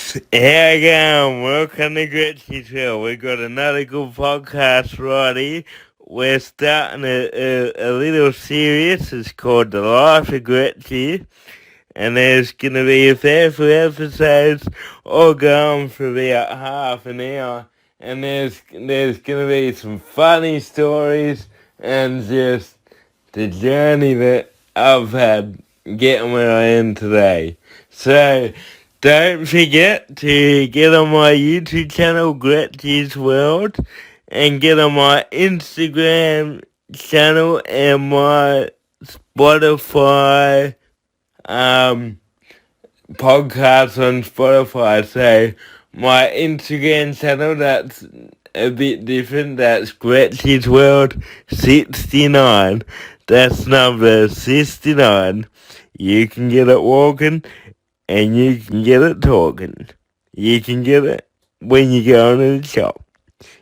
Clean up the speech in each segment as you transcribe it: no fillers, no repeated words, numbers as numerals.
Here again, welcome to Gritty Trail. We got another good podcast ready. We're starting a little series. It's called The Life of Gritty. And there's going to be a fair few episodes all going for about half an hour. And there's going to be some funny stories and just the journey that I've had getting where I am today. So, don't forget to get on my YouTube channel, Gretty's World, and get on my Instagram channel and my Spotify podcast on Spotify. So my Instagram channel, that's a bit different. That's Gretty's World 69. That's number 69. You can get it walking and you can get it talking. You can get it when you go into the shop.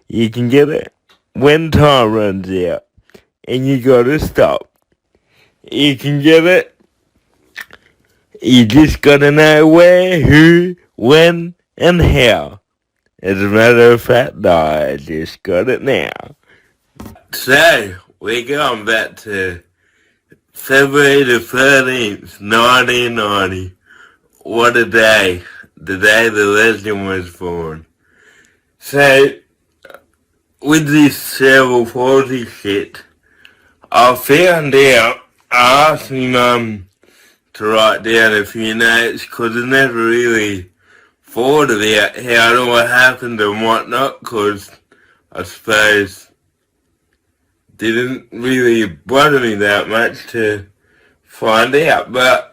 You can get it when time runs out and you gotta stop. You can get it. You just gotta know where, who, when, and how. As a matter of fact, I just got it now. So, we're going back to February the 13th, 1990. What a day. The day the legend was born. So, with this cerebral palsy shit, I found out, I asked my mum to write down a few notes because I never really thought about how it all happened and whatnot, because I suppose didn't really bother me that much to find out. But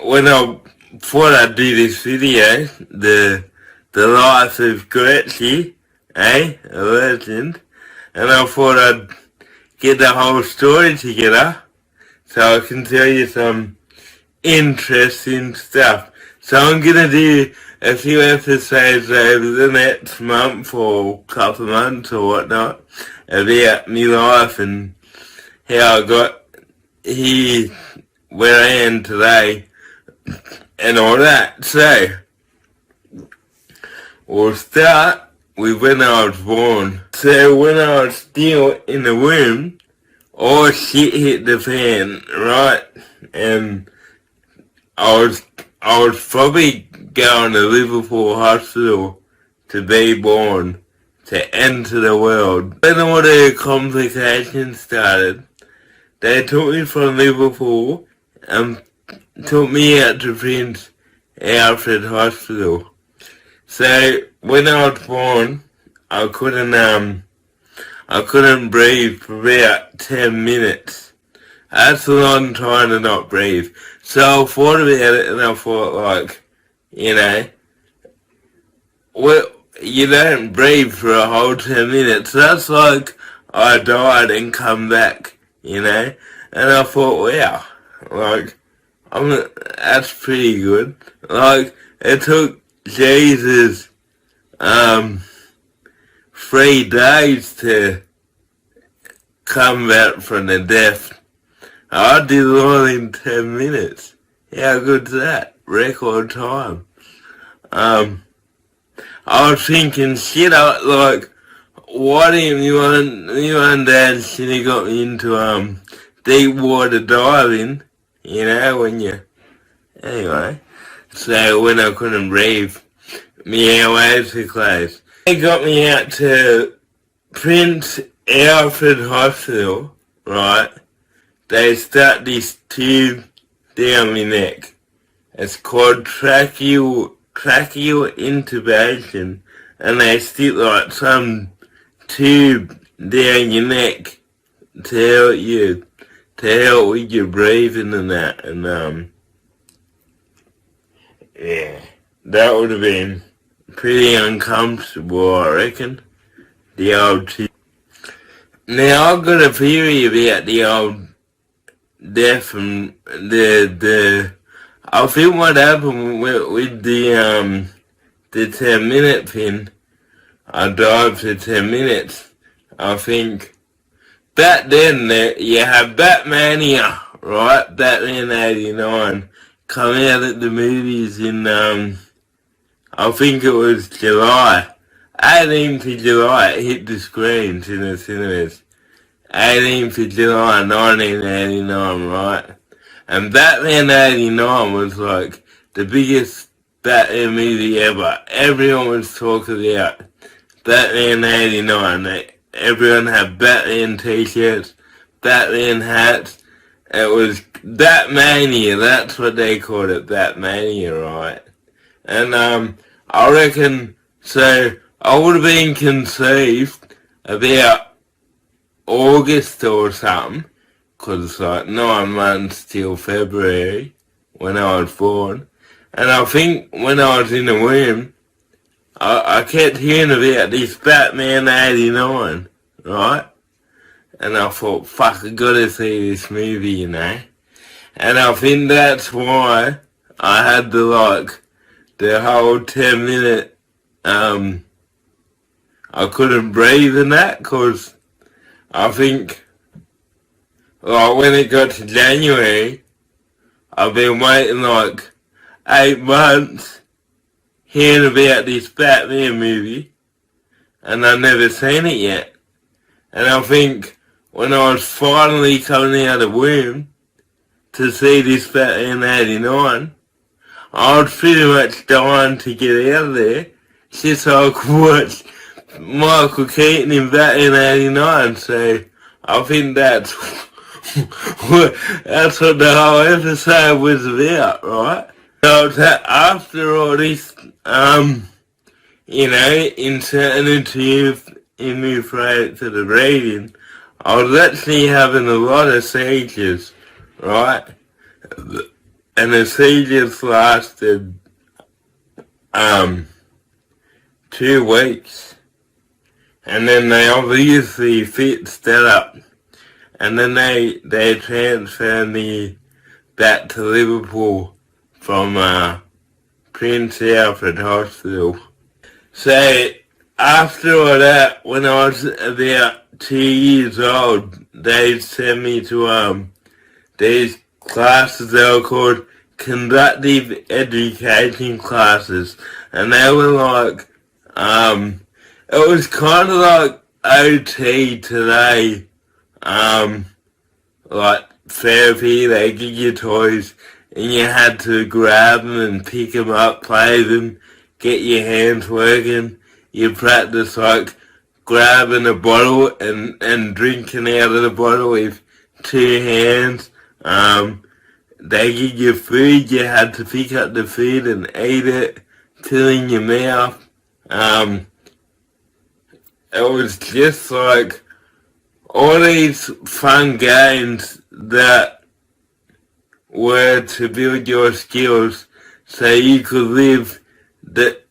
when I thought I'd do this video, the life of Gretty, a legend, and I thought I'd get the whole story together so I can tell you some interesting stuff. So I'm gonna do a few episodes over the next month or couple of months or whatnot about my life and how I got here where I am today and all that. So we'll start with when I was born. So when I was still in the womb, all shit hit the fan, right? And I was probably going to Liverpool Hospital to be born, to enter the world. When all the complications started, they took me from Liverpool and took me out to Prince Alfred Hospital. So when I was born, I couldn't breathe for about 10 minutes. That's a long time to not breathe. So I thought about it and I thought, like, well, you don't breathe for a whole 10 minutes. That's like I died and come back, And I thought, wow, like, that's pretty good. Like, it took Jesus, 3 days to come back from the death. I did it all in 10 minutes. How good's that? Record time. I was thinking, shit, why didn't you and Dad should have got me into, deep water diving, anyway. So when I couldn't breathe, my airways were closed. They got me out to Prince Alfred Hospital, right? They stuck this tube down my neck. It's called tracheal intubation, and they stick like some tube down your neck to help with your breathing and that, and yeah, that would have been pretty uncomfortable, I reckon. The old tube. Now I've got a theory about the old death and I think what happened with the 10-minute pin, I died for 10 minutes. I think back then you had Batmania, right? Batman 89 come out at the movies in I think it was July. 18th of July it hit the screens in the cinemas. 18th of July 1989, right? And Batman 89 was like the biggest Batman movie ever. Everyone was talking about Batman 89. Everyone had Batman t-shirts, Batman hats. It was Batmania, that's what they called it, Batmania, right? And I reckon, so I would have been conceived about August or something, because it's like 9 months till February when I was born. And I think when I was in the womb, I kept hearing about this Batman 89, right? And I thought, fuck, I gotta see this movie, you know? And I think that's why I had the whole 10-minute, I couldn't breathe in that, cause I think, like, when it got to January, I've been waiting like 8 months hearing about this Batman movie, and I've never seen it yet. And I think when I was finally coming out of the womb to see this Batman 89, I was pretty much dying to get out of there just so I could watch Michael Keaton in Batman 89. So I think that's that's what the whole episode was about, right? So after all this, insanity in me throat to the breathing, I was actually having a lot of seizures, right? And the seizures lasted 2 weeks. And then they obviously fixed that up. And then they transferred me back to Liverpool from Prince Alfred Hospital. So after all that, when I was about 2 years old, they sent me to these classes that were called conductive education classes, and they were like, it was kind of like OT today, like therapy. They give you toys, and you had to grab them and pick them up, play them, get your hands working. You practice like grabbing a bottle and drinking out of the bottle with 2 hands. They give you food, you had to pick up the food and eat it, filling your mouth. It was just like all these fun games that were to build your skills so you could live the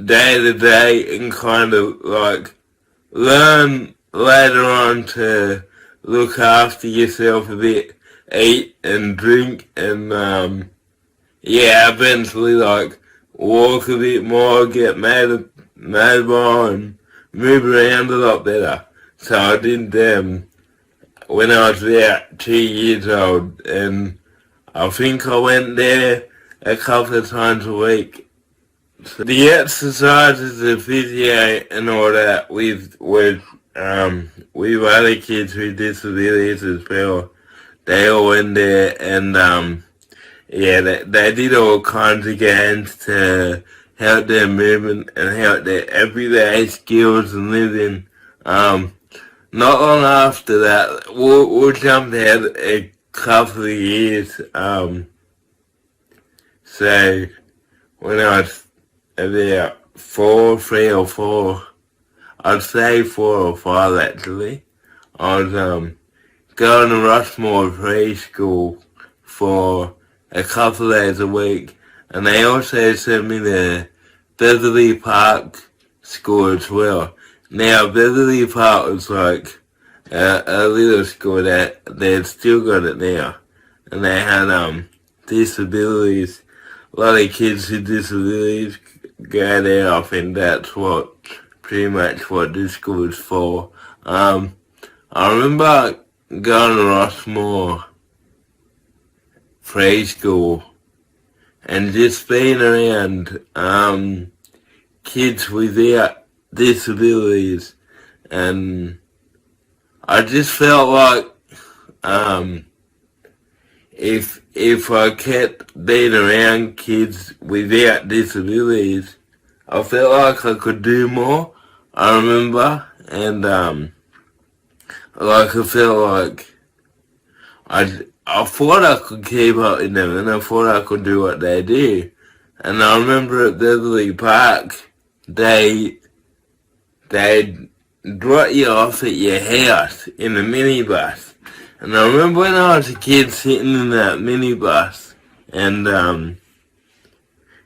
day to day and kind of like learn later on to look after yourself a bit, eat and drink, and eventually like walk a bit more, get mobile and move around a lot better. So I did when I was about 2 years old, and I think I went there a couple of times a week. So the exercises, the physio and all that with other kids with disabilities as well, they all went there, and they did all kinds of games to help their movement and help their everyday skills and living. Not long after that, we'll jump ahead a couple of years. So when I was about 3 or 4, I'd say 4 or 5 actually, I was going to Rushmore preschool for a couple of days a week, and they also sent me to Beverly Park school as well. Now Beverly Park was like a little school that they've still got it now, and they had disabilities. A lot of kids with disabilities go there. I think that's pretty much what this school is for. I remember going to Rossmore preschool, and just being around kids without disabilities, and I just felt like if I kept being around kids without disabilities, I felt like I could do more. I remember, and like I felt like I thought I could keep up with them, and I thought I could do what they do. And I remember at Beverly Park, they'd drop you off at your house in a minibus. And I remember when I was a kid sitting in that minibus, and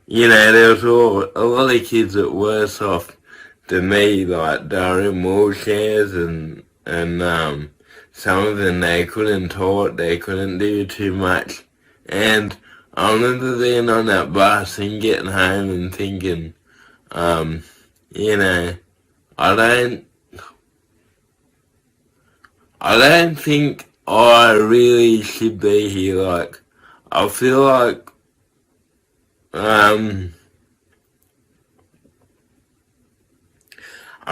you know, there was a lot of kids that were worse off than me, like they were in wheelchairs, and some of them they couldn't talk, they couldn't do too much. And I remember being on that bus and getting home and thinking, you know, I don't think I really should be here. Like, I feel like, I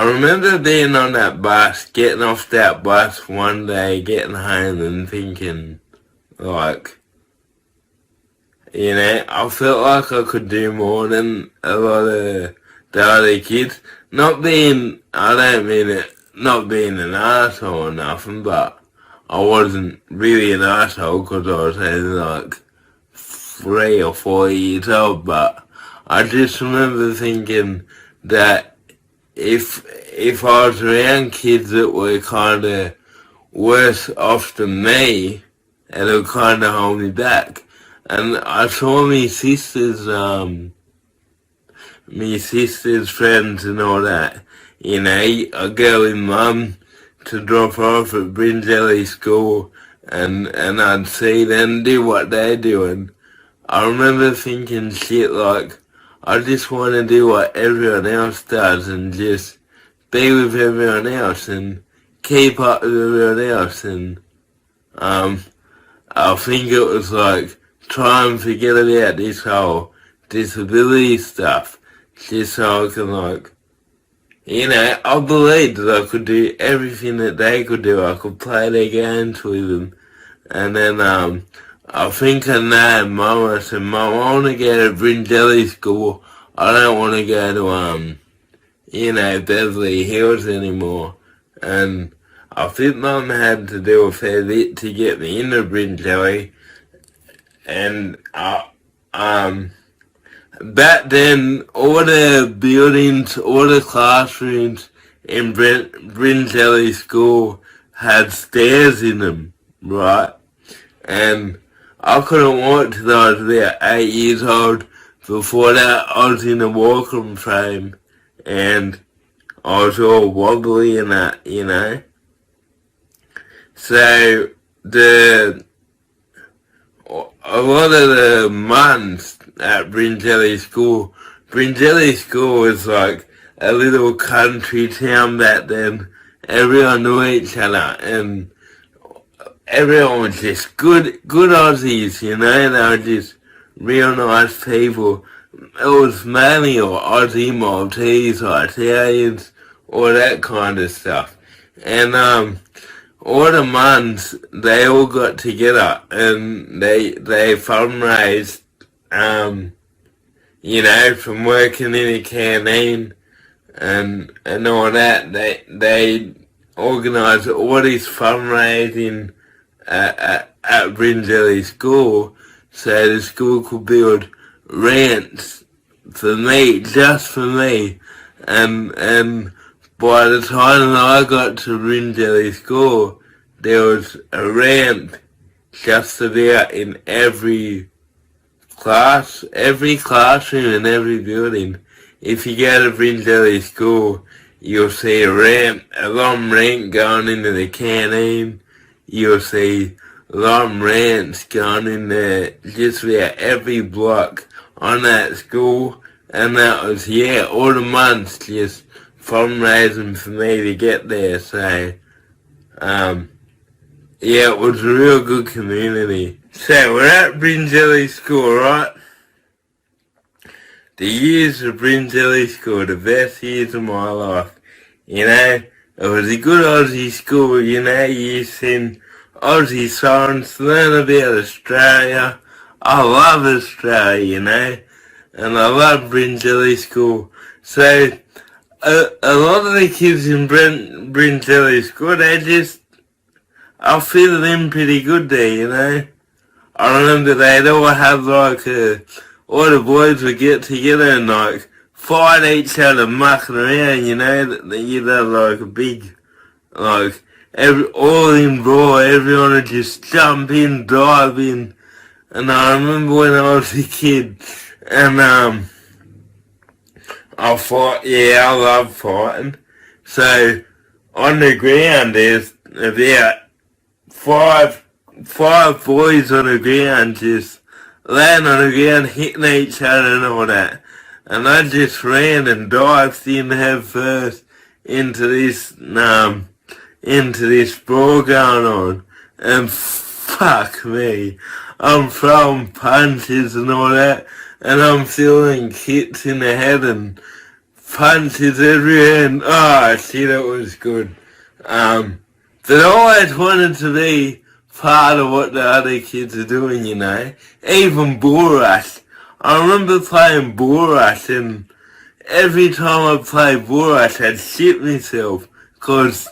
remember being on that bus, getting off that bus one day, getting home and thinking, like, you know, I felt like I could do more than a lot of the other kids. Not being, I don't mean it, not being an asshole or nothing, but I wasn't really an asshole because I was only like 3 or 4 years old, but I just remember thinking that if I was around kids that were kind of worse off than me, it would kind of hold me back. And I saw my sister's friends and all that, you know, I go with mum to drop her off at Bringelly School, and I'd see them do what they're doing. I remember thinking shit like, I just want to do what everyone else does and just be with everyone else and keep up with everyone else, and I think it was like, try and forget about this whole disability stuff, just so I can like, you know, I believed that I could do everything that they could do. I could play their games with them. And then I think I named Mum. I said, Mum, I want to go to Bringelly School. I don't want to go to you know, Beverly Hills anymore. And I think Mum had to do a fair bit to get me into Bringelly. And back then, all the buildings, all the classrooms in Bringelly School had stairs in them, right? And I couldn't walk till I was about 8 years old. Before that, I was in a walking frame, and I was all wobbly and that, you know. So a lot of the mums at Bringelly School was like a little country town back then. Everyone knew each other, and everyone was just good Aussies, you know. They were just real nice people. It was mainly or Aussie, Maltese, or Italians, all that kind of stuff. And all the mums, they all got together and they fundraised, you know, from working in a canteen and all that. They organised all this fundraising at Bringelly School, so the school could build ramps for me, just for me, and by the time I got to Bringelly School, there was a ramp just about in every classroom in every building. If you go to Bringelly School, you'll see a long ramp going into the canteen. You'll see long ramps going in there just about every block on that school. And that was, yeah, all the months just fundraising for me to get there. So, yeah, it was a real good community. So we're at Bringelly School, right? the years of Bringelly School, the best years of my life. You know, it was a good Aussie school, you know, you sing Aussie songs, learn about Australia. I love Australia, you know, and I love Bringelly School. So, a lot of the kids in Bringelly School, I feel them pretty good there, you know. I remember they'd all have all the boys would get together and fight each other, mucking around, you know. You'd have a big, all in brawl, everyone would just jump in, dive in. And I remember when I was a kid, and I love fighting. So, on the ground there's about five boys on the ground just laying on the ground hitting each other and all that. And I just ran and dived in head first into this brawl going on. And fuck me, I'm throwing punches and all that, and I'm feeling hits in the head and punches everywhere, and oh shit, it was good. But I always wanted to be part of what the other kids are doing, you know. Even bull rush. I remember playing bull rush, and every time I played bull rush, I'd shit myself, cause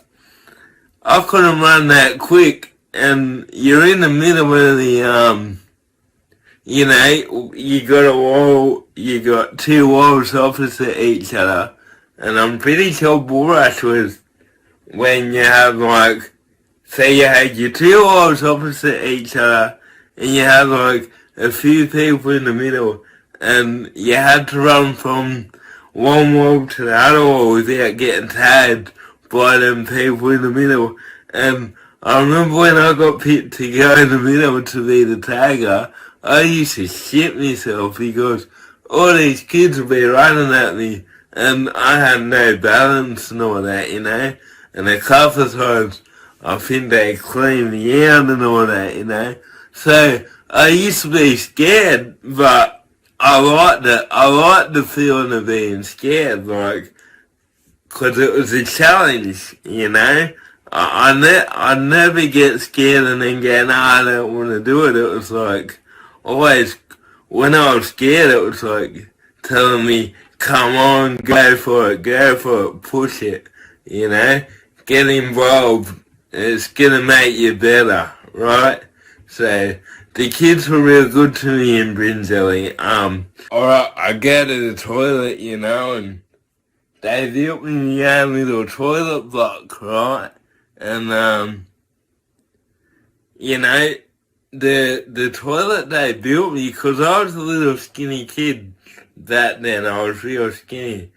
I couldn't run that quick, and you're in the middle of the, you know, you got a wall, you got two walls opposite each other, and I'm pretty sure bull rush was when you have say you had your two walls opposite each other, and you had a few people in the middle, and you had to run from one wall to the other wall without getting tagged by them people in the middle. And I remember when I got picked to go in the middle to be the tagger, I used to shit myself because all these kids would be running at me, and I had no balance and all that, you know. And a couple of times, I think they cleaned me out and all that, you know. So, I used to be scared, but I liked the feeling of being scared, cause it was a challenge, you know. I never get scared and then go, nah, I don't want to do it. It was always, when I was scared, it was telling me, come on, go for it, push it, you know. Get involved. It's gonna make you better, right? So, the kids were real good to me in Bringelly. Alright, I go to the toilet, you know, and they built me my own little toilet block, right? And, you know, the toilet they built me, cause I was a little skinny kid back then, I was real skinny.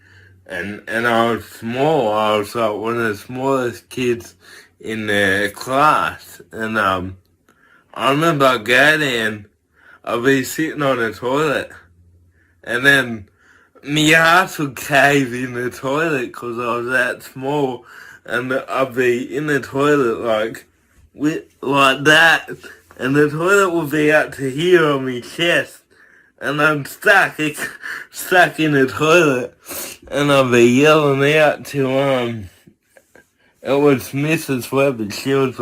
And I was small, I was one of the smallest kids in the class. And, I remember I'd go there and I'd be sitting on the toilet, and then my ass would cave in the toilet cause I was that small, and I'd be in the toilet like that, and the toilet would be up to here on my chest, and I'm stuck in the toilet, and I'd be yelling out to, it was Mrs. Webber, she was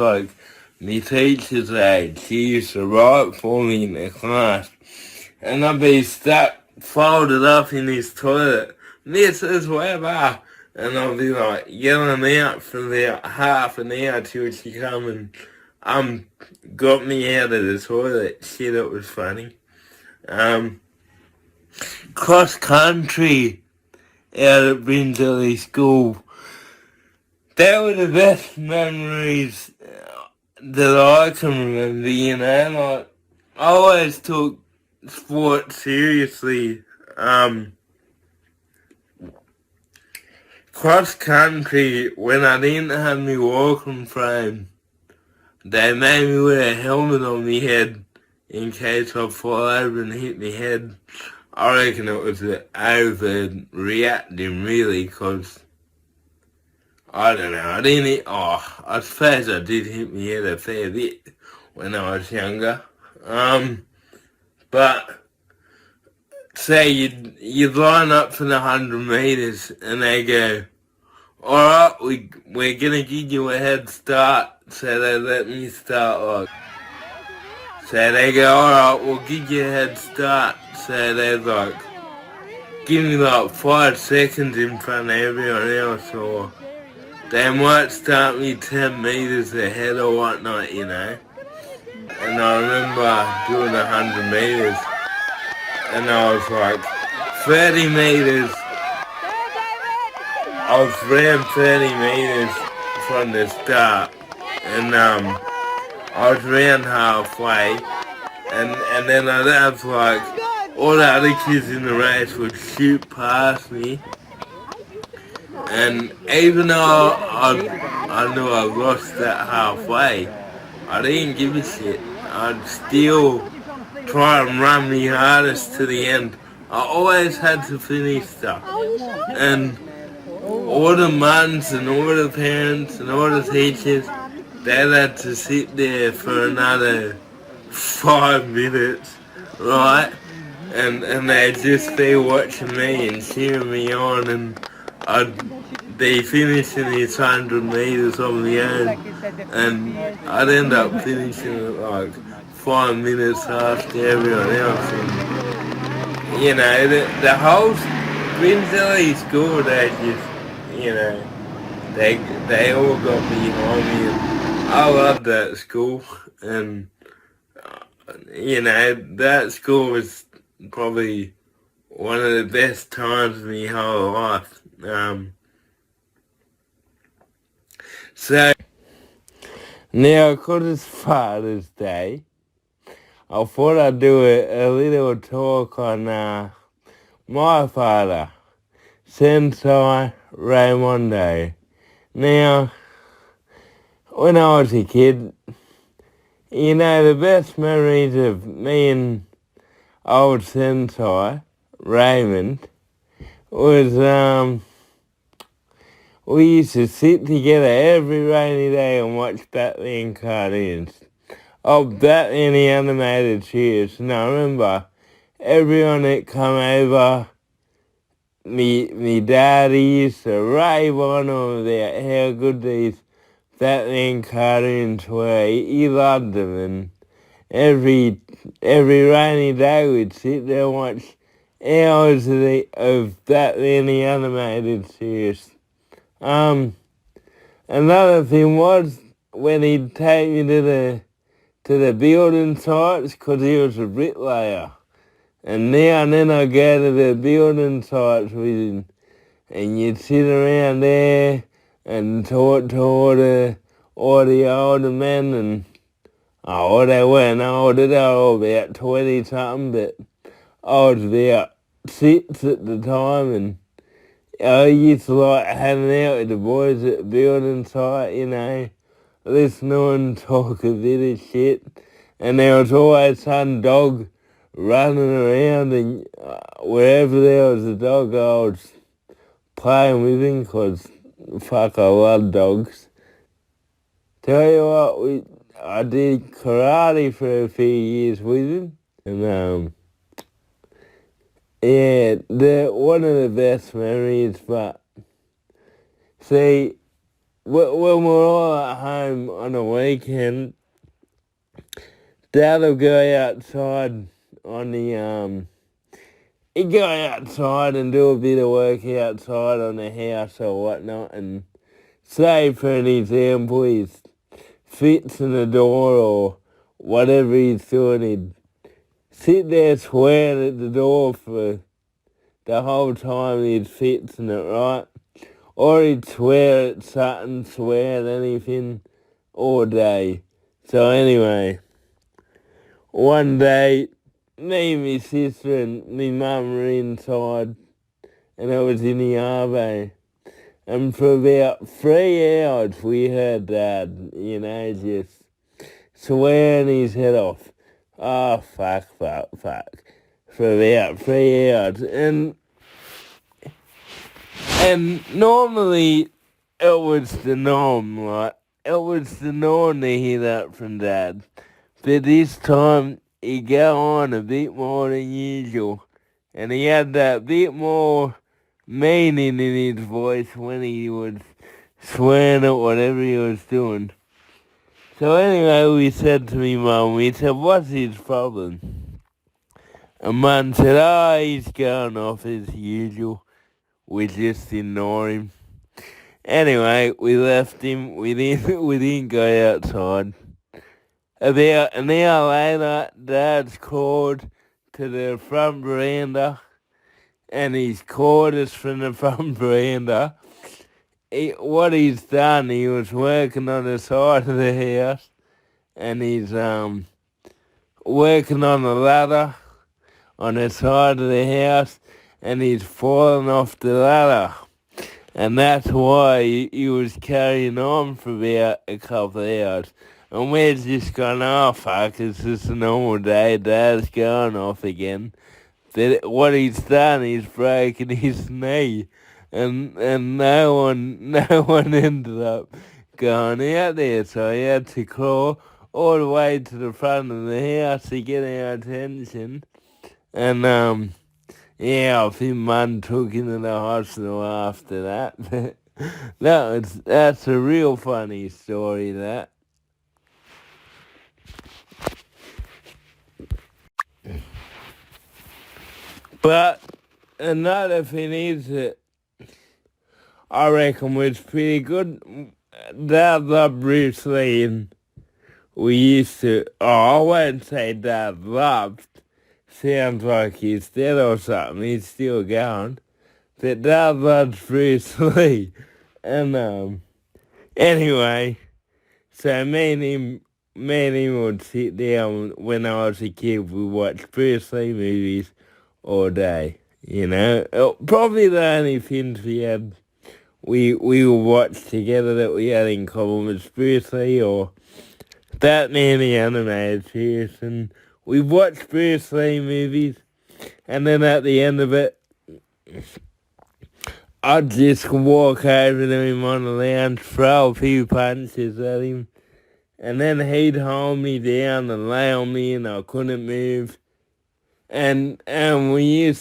my teacher's age. She used to write for me in the class, and I'd be stuck, folded up in this toilet, Mrs. Webber, and I'd be yelling out for about half an hour till she come and got me out of the toilet. Shit, it was funny. Cross country out at Bringelly School. They were the best memories that I can remember, you know. I always took sport seriously. Cross country, when I didn't have my walking frame, they made me wear a helmet on my head in case I fall over and hit my head. I reckon it was overreacting really, cause I don't know, I suppose I did hit my head a fair bit when I was younger. But say you line up for the 100 meters and they go, alright, we're gonna give you a head start, so they let me start like. So they go, alright, we'll give you a head start, so they like, give me like 5 seconds in front of everyone else, or they might start me 10 meters ahead or whatnot, you know. And I remember doing 100 meters, and I was like, 30 meters, I was ran 30 meters from the start, and I was around halfway, and then I'd have like, all the other kids in the race would shoot past me, and even though I knew I lost that halfway, I didn't give a shit. I'd still try and run me hardest to the end. I always had to finish stuff. And all the mums and all the parents and all the teachers, they had to sit there for another 5 minutes, right? And they'd just be watching me and cheering me on, and I'd be finishing these 100 meters on my own, and I'd end up finishing it like 5 minutes after everyone else. And, you know, the whole Grinzelly school, they just, you know, they all got behind me, and I loved that school, and you know, that school was probably one of the best times of my whole life. So now, because it's Father's Day, I thought I'd do a little talk on my father, Sensei Raimondo. Now, when I was a kid, you know, the best memories of me and old Sensei, Raymond, was we used to sit together every rainy day and watch Batman cartoons. Oh, Batman the Animated Series. And I remember everyone that come over, me dad used to rave on them about how good these Batman cartoons were. He loved them, and every rainy day we'd sit there and watch hours of Batman the Animated Series. Another thing was when he'd take me to the building sites, because he was a bricklayer. And now and then I'd go to the building sites with him, and you'd sit around there and talk to all the older men, and they weren't older, they were all about 20 something, but I was about 6 at the time, and I used to like hanging out with the boys at the building site, you know, listening and talk a bit of shit. And there was always some dog running around, and wherever there was a dog, I was playing with him, because fuck, I love dogs. Tell you what, I did karate for a few years with him, and yeah, one of the best memories. But see, when we're all at home on a weekend, Dad'll go outside on the he'd go outside and do a bit of work outside on the house or whatnot, and say for an example he's fixing the door or whatever he's doing, he'd sit there swearing at the door for the whole time he's fixing it, right? Or he'd swear at something, swear at anything all day. So anyway, one day, me and my sister and my mum were inside, and I was in the arvo. And for about 3 hours we heard Dad, you know, just swearing his head off. Oh, fuck. For about 3 hours. And normally it was the norm, like, it was the norm to hear that from Dad. But this time he'd go on a bit more than usual. and he had that bit more meaning in his voice when he was swearing at whatever he was doing. So anyway, we said to me mum, we said, what's his problem? And Mum said, oh, he's going off as usual. We just ignore him. Anyway, we left him. We didn't go outside. About an hour later, Dad's called to the front veranda, and he's called us from the front veranda. What he's done, he was working on the side of the house, and he's working on the ladder on the side of the house, and he's fallen off the ladder. And that's why he was carrying on for about a couple of hours. And we're just going, oh fuck, it's just a normal day, Dad's going off again. But what he's done, he's broken his knee. And no one ended up going out there, so he had to crawl all the way to the front of the house to get our attention. And yeah, I think Mum took him to the hospital after that. That's a real funny story, that. But another thing is that I reckon was pretty good. Dad loved Bruce Lee, and we used to, I won't say Dad loved, sounds like he's dead or something, he's still going. But Dad loves Bruce Lee. And anyway, so me and him would sit down when I was a kid, we watched Bruce Lee movies all day, you know. Probably the only things we would watch together that we had in common was Bruce Lee or Batman the Animated Series, and we watched Bruce Lee movies, and then at the end of it, I'd just walk over to him on the lounge, throw a few punches at him, and then he'd hold me down and lay on me and I couldn't move. And we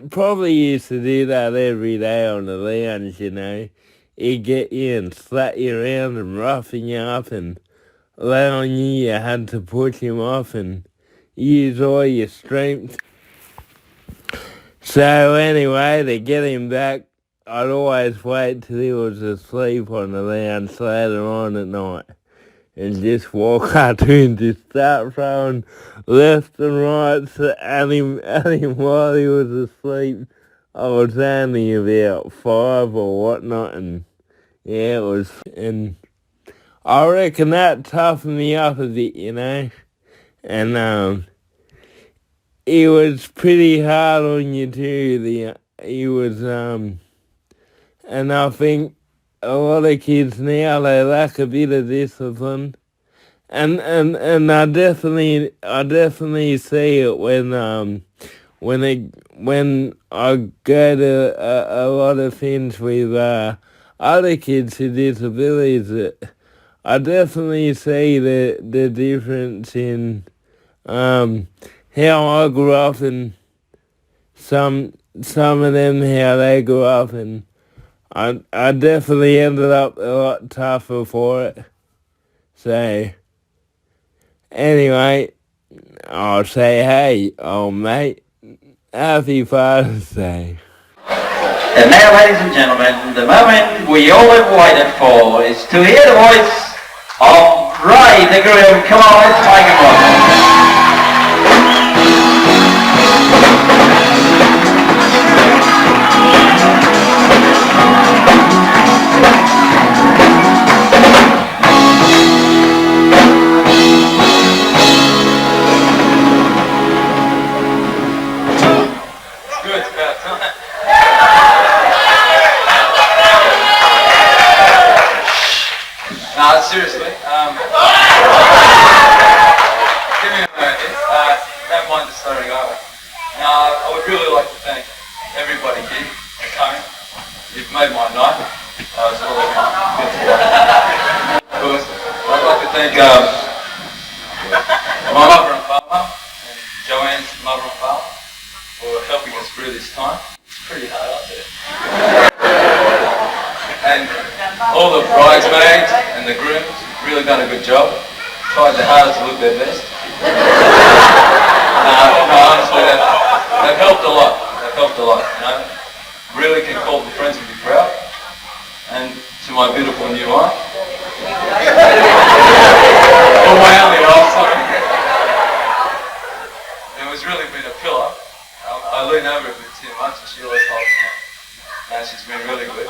probably used to do that every day on the lounge, you know. He'd get you and slap you around and roughing you up and allowing you had to push him off and use all your strength. So anyway, to get him back, I'd always wait till he was asleep on the lounge later on at night and just walk up to him, just start throwing left and right at him while he was asleep. I was only about 5 or whatnot, and yeah, it was, and I reckon that toughened me up a bit, you know, and he was pretty hard on you too. He was, and I think a lot of kids now, they lack a bit of discipline, and I definitely see it when I go to a lot of things with other kids with disabilities. I definitely see the difference in how I grew up and some of them how they grew up, and I definitely ended up a lot tougher for it. So anyway, I'll say, hey, old mate, happy Father's Day. And now, ladies and gentlemen, the moment we all have waited for is to hear the voice of Ray the Groom. Come on, let's make it one. Seriously, give me a moment here. Don't mind just starting over. Now, I would really like to thank everybody here for coming. You've made my night. As well as of course, I'd like to thank my mother and father, and Joanne's mother and father, for this time. It's pretty hard up there. And all the bridesmaids and the grooms really done a good job. Tried their hardest to look their best. No, honestly, they've helped a lot. They've helped a lot, you know. Really can call the friends and be proud. And to my beautiful new wife. Well, my only wife, sorry. It was really been a pillar. I lean over a bit too much and she always holds me. Now she's been really good.